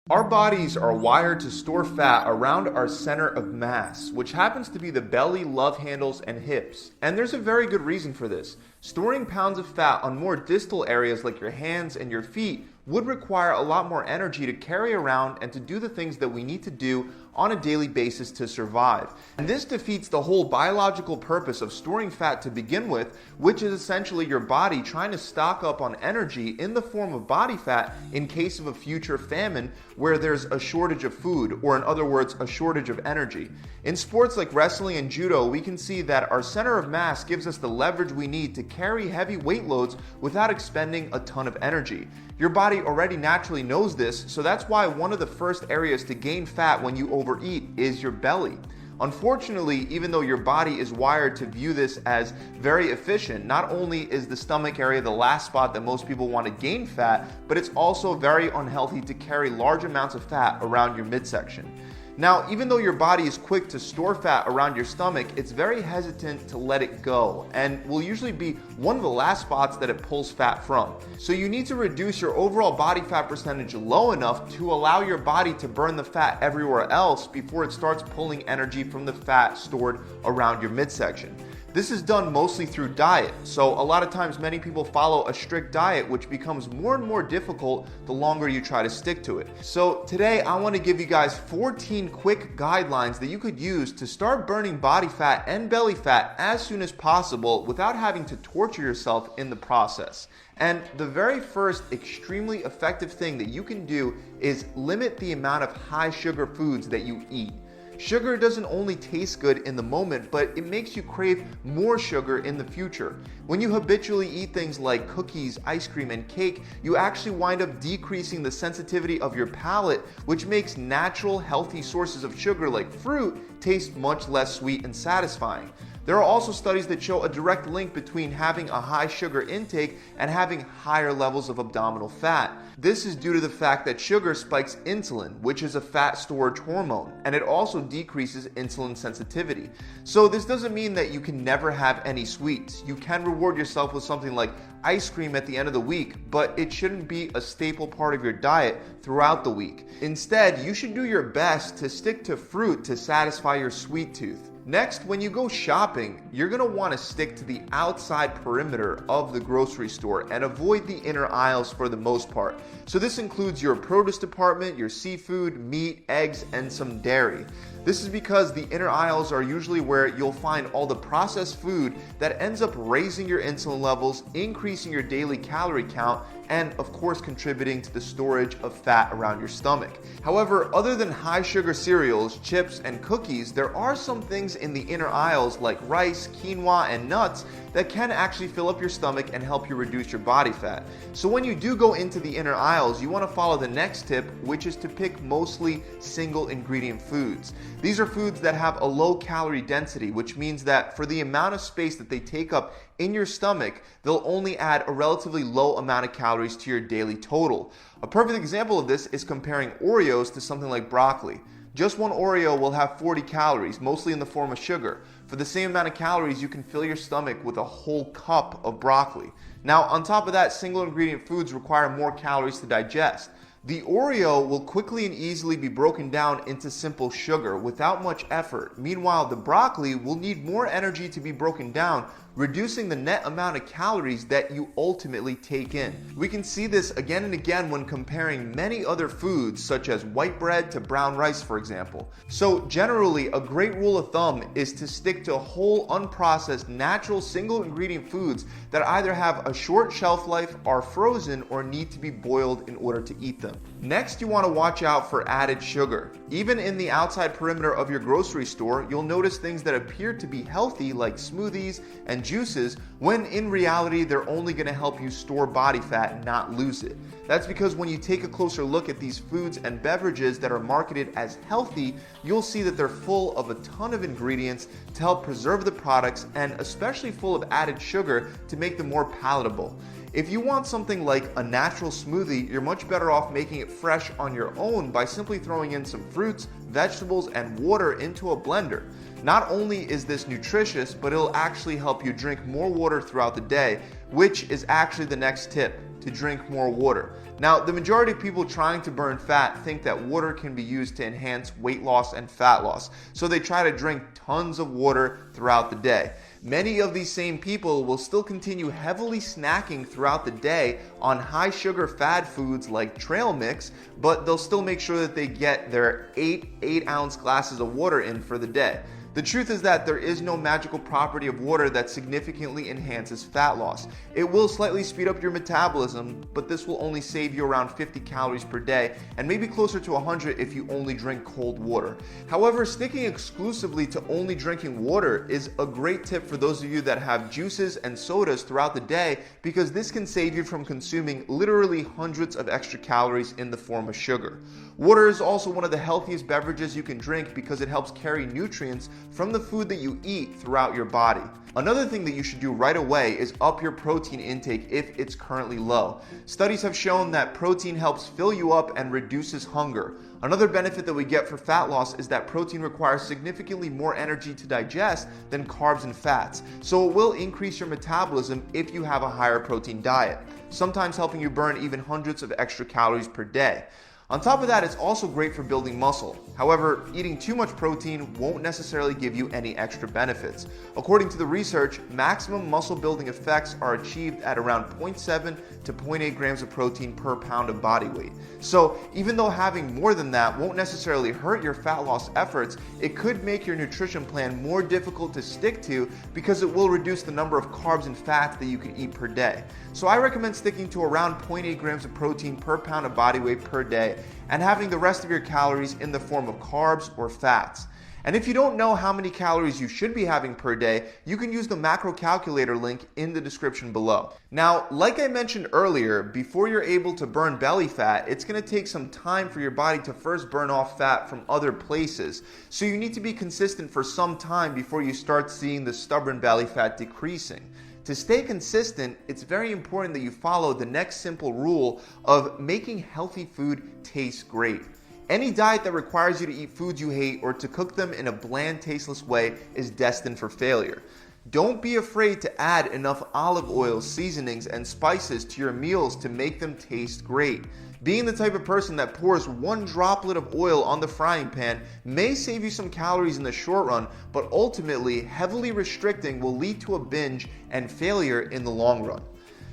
Our bodies are wired to store fat around our center of mass, which happens to be the belly, love handles, and hips. And there's a very good reason for this. Storing pounds of fat on more distal areas like your hands and your feet would require a lot more energy to carry around and to do the things that we need to do on a daily basis to survive. And this defeats the whole biological purpose of storing fat to begin with, which is essentially your body trying to stock up on energy in the form of body fat in case of a future famine where there's a shortage of food, or in other words, a shortage of energy. In sports like wrestling and judo, we can see that our center of mass gives us the leverage we need to carry heavy weight loads without expending a ton of energy. Your body already naturally knows this, so that's why one of the first areas to gain fat when you overeat is your belly. Unfortunately, even though your body is wired to view this as very efficient, not only is the stomach area the last spot that most people want to gain fat, but it's also very unhealthy to carry large amounts of fat around your midsection. Now, even though your body is quick to store fat around your stomach, it's very hesitant to let it go and will usually be one of the last spots that it pulls fat from. So you need to reduce your overall body fat percentage low enough to allow your body to burn the fat everywhere else before it starts pulling energy from the fat stored around your midsection. This is done mostly through diet, so a lot of times many people follow a strict diet, which becomes more and more difficult the longer you try to stick to it. So today I want to give you guys 14 quick guidelines that you could use to start burning body fat and belly fat as soon as possible without having to torture yourself in the process. And the very first extremely effective thing that you can do is limit the amount of high sugar foods that you eat. Sugar doesn't only taste good in the moment, but it makes you crave more sugar in the future. When you habitually eat things like cookies, ice cream, and cake, you actually wind up decreasing the sensitivity of your palate, which makes natural, healthy sources of sugar like fruit taste much less sweet and satisfying. There are also studies that show a direct link between having a high sugar intake and having higher levels of abdominal fat. This is due to the fact that sugar spikes insulin, which is a fat storage hormone, and it also decreases insulin sensitivity. So this doesn't mean that you can never have any sweets. You can reward yourself with something like ice cream at the end of the week, but it shouldn't be a staple part of your diet throughout the week. Instead, you should do your best to stick to fruit to satisfy your sweet tooth. Next, when you go shopping, you're going to want to stick to the outside perimeter of the grocery store and avoid the inner aisles for the most part. So this includes your produce department, your seafood, meat, eggs, and some dairy. This is because the inner aisles are usually where you'll find all the processed food that ends up raising your insulin levels, increasing your daily calorie count, and of course contributing to the storage of fat around your stomach. However, other than high sugar cereals, chips, and cookies, there are some things in the inner aisles like rice, quinoa, and nuts that can actually fill up your stomach and help you reduce your body fat. So when you do go into the inner aisles, you want to follow the next tip, which is to pick mostly single ingredient foods. These are foods that have a low calorie density, which means that for the amount of space that they take up in your stomach, they'll only add a relatively low amount of calories to your daily total. A perfect example of this is comparing Oreos to something like broccoli. Just one Oreo will have 40 calories, mostly in the form of sugar. For the same amount of calories, you can fill your stomach with a whole cup of broccoli. Now, on top of that, single ingredient foods require more calories to digest. The Oreo will quickly and easily be broken down into simple sugar without much effort. Meanwhile, the broccoli will need more energy to be broken down, reducing the net amount of calories that you ultimately take in. We can see this again and again when comparing many other foods such as white bread to brown rice, for example. So generally, a great rule of thumb is to stick to whole, unprocessed, natural, single ingredient foods that either have a short shelf life, are frozen, or need to be boiled in order to eat them. Next, you want to watch out for added sugar. Even in the outside perimeter of your grocery store, you'll notice things that appear to be healthy like smoothies and juices, when in reality they're only going to help you store body fat and not lose it. That's because when you take a closer look at these foods and beverages that are marketed as healthy, you'll see that they're full of a ton of ingredients to help preserve the products, and especially full of added sugar to make them more palatable. If you want something like a natural smoothie, you're much better off making it fresh on your own by simply throwing in some fruits, vegetables, and water into a blender. Not only is this nutritious, but it'll actually help you drink more water throughout the day, which is actually the next tip. to drink more water. Now, the majority of people trying to burn fat think that water can be used to enhance weight loss and fat loss, so they try to drink tons of water throughout the day. Many of these same people will still continue heavily snacking throughout the day on high sugar fad foods like trail mix, but they'll still make sure that they get their 8-ounce glasses of water in for the day. The truth is that there is no magical property of water that significantly enhances fat loss. It will slightly speed up your metabolism, but this will only save you around 50 calories per day and maybe closer to 100 if you only drink cold water. However, sticking exclusively to only drinking water is a great tip for those of you that have juices and sodas throughout the day, because this can save you from consuming literally hundreds of extra calories in the form of sugar. Water is also one of the healthiest beverages you can drink because it helps carry nutrients from the food that you eat throughout your body. Another thing that you should do right away is up your protein intake if it's currently low. Studies have shown that protein helps fill you up and reduces hunger. Another benefit that we get for fat loss is that protein requires significantly more energy to digest than carbs and fats, so it will increase your metabolism if you have a higher protein diet, sometimes helping you burn even hundreds of extra calories per day. On top of that, it's also great for building muscle. However, eating too much protein won't necessarily give you any extra benefits. According to the research, maximum muscle building effects are achieved at around 0.7 to 0.8 grams of protein per pound of body weight. So even though having more than that won't necessarily hurt your fat loss efforts, it could make your nutrition plan more difficult to stick to because it will reduce the number of carbs and fats that you can eat per day. So I recommend sticking to around 0.8 grams of protein per pound of body weight per day, and having the rest of your calories in the form of carbs or fats. And if you don't know how many calories you should be having per day, you can use the macro calculator link in the description below. Now, like I mentioned earlier, before you're able to burn belly fat, it's going to take some time for your body to first burn off fat from other places. So you need to be consistent for some time before you start seeing the stubborn belly fat decreasing. To stay consistent, it's very important that you follow the next simple rule of making healthy food taste great. Any diet that requires you to eat foods you hate or to cook them in a bland, tasteless way is destined for failure. Don't be afraid to add enough olive oil, seasonings, and spices to your meals to make them taste great. Being the type of person that pours one droplet of oil on the frying pan may save you some calories in the short run, but ultimately, heavily restricting will lead to a binge and failure in the long run.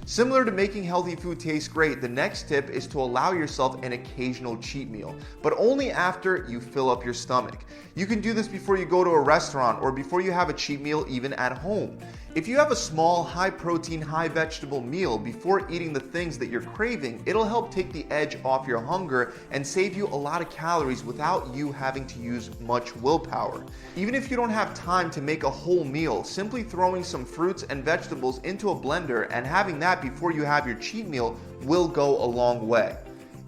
Similar to making healthy food taste great, the next tip is to allow yourself an occasional cheat meal, but only after you fill up your stomach. You can do this before you go to a restaurant or before you have a cheat meal even at home. If you have a small, high protein, high vegetable meal before eating the things that you're craving, it'll help take the edge off your hunger and save you a lot of calories without you having to use much willpower. Even if you don't have time to make a whole meal, simply throwing some fruits and vegetables into a blender and having that before you have your cheat meal will go a long way.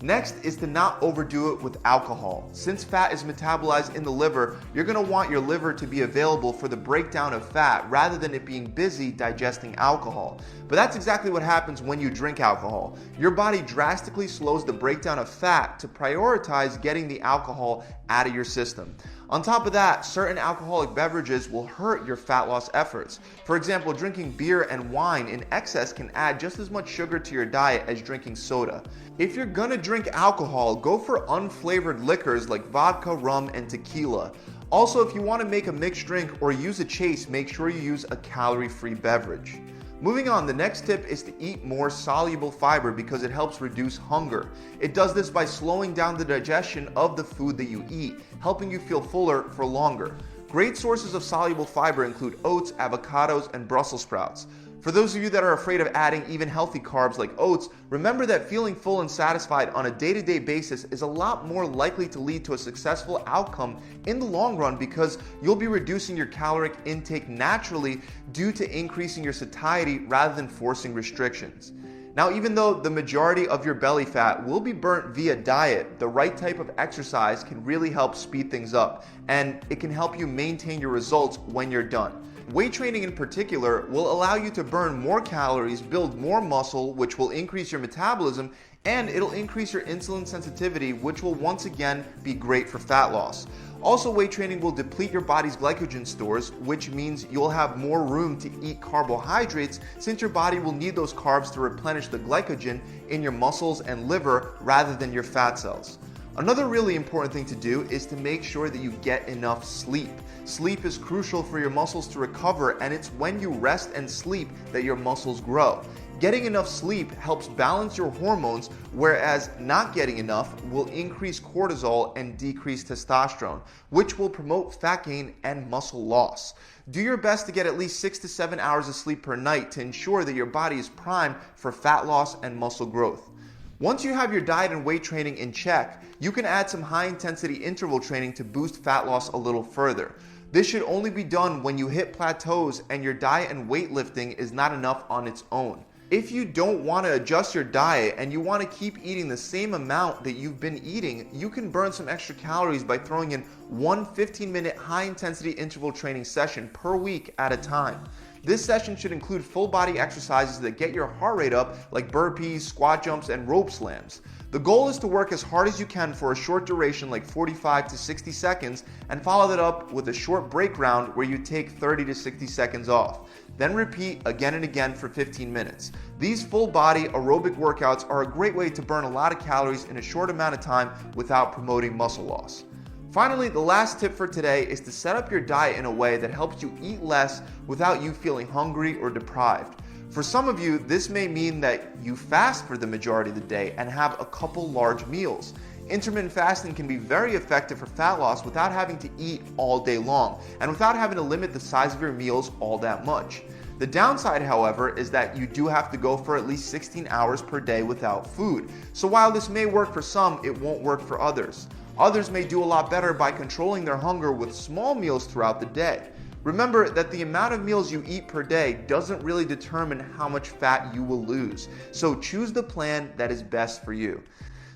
Next is to not overdo it with alcohol. Since fat is metabolized in the liver, you're going to want your liver to be available for the breakdown of fat rather than it being busy digesting alcohol. But that's exactly what happens when you drink alcohol. Your body drastically slows the breakdown of fat to prioritize getting the alcohol out of your system. On top of that, certain alcoholic beverages will hurt your fat loss efforts. For example, drinking beer and wine in excess can add just as much sugar to your diet as drinking soda. If you're gonna drink alcohol, go for unflavored liquors like vodka, rum, and tequila. Also, if you want to make a mixed drink or use a chase, make sure you use a calorie-free beverage. Moving on, the next tip is to eat more soluble fiber because it helps reduce hunger. It does this by slowing down the digestion of the food that you eat, helping you feel fuller for longer. Great sources of soluble fiber include oats, avocados, and Brussels sprouts. For those of you that are afraid of adding even healthy carbs like oats, remember that feeling full and satisfied on a day-to-day basis is a lot more likely to lead to a successful outcome in the long run because you'll be reducing your caloric intake naturally due to increasing your satiety rather than forcing restrictions. Now, even though the majority of your belly fat will be burnt via diet, the right type of exercise can really help speed things up, and it can help you maintain your results when you're done. Weight training in particular will allow you to burn more calories, build more muscle, which will increase your metabolism, And it'll increase your insulin sensitivity, which will once again be great for fat loss. Also, weight training will deplete your body's glycogen stores, which means you'll have more room to eat carbohydrates since your body will need those carbs to replenish the glycogen in your muscles and liver rather than your fat cells. Another really important thing to do is to make sure that you get enough sleep. Sleep is crucial for your muscles to recover, and it's when you rest and sleep that your muscles grow. Getting enough sleep helps balance your hormones, whereas not getting enough will increase cortisol and decrease testosterone, which will promote fat gain and muscle loss. Do your best to get at least 6 to 7 hours of sleep per night to ensure that your body is primed for fat loss and muscle growth. Once you have your diet and weight training in check, you can add some high-intensity interval training to boost fat loss a little further. This should only be done when you hit plateaus and your diet and weightlifting is not enough on its own. If you don't want to adjust your diet and you want to keep eating the same amount that you've been eating, you can burn some extra calories by throwing in one 15-minute high-intensity interval training session per week at a time. This session should include full body exercises that get your heart rate up, like burpees, squat jumps, and rope slams. The goal is to work as hard as you can for a short duration like 45 to 60 seconds and follow that up with a short break round where you take 30 to 60 seconds off. Then repeat again and again for 15 minutes. These full body aerobic workouts are a great way to burn a lot of calories in a short amount of time without promoting muscle loss. Finally, the last tip for today is to set up your diet in a way that helps you eat less without you feeling hungry or deprived. For some of you, this may mean that you fast for the majority of the day and have a couple large meals. Intermittent fasting can be very effective for fat loss without having to eat all day long and without having to limit the size of your meals all that much. The downside, however, is that you do have to go for at least 16 hours per day without food. So while this may work for some, it won't work for others. Others may do a lot better by controlling their hunger with small meals throughout the day. Remember that the amount of meals you eat per day doesn't really determine how much fat you will lose. So choose the plan that is best for you.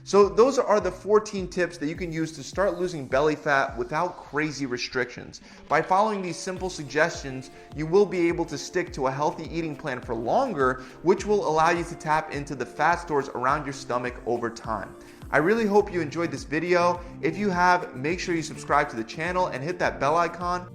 So those are the 14 tips that you can use to start losing belly fat without crazy restrictions. By following these simple suggestions, you will be able to stick to a healthy eating plan for longer, which will allow you to tap into the fat stores around your stomach over time. I really hope you enjoyed this video. If you have, make sure you subscribe to the channel and hit that bell icon.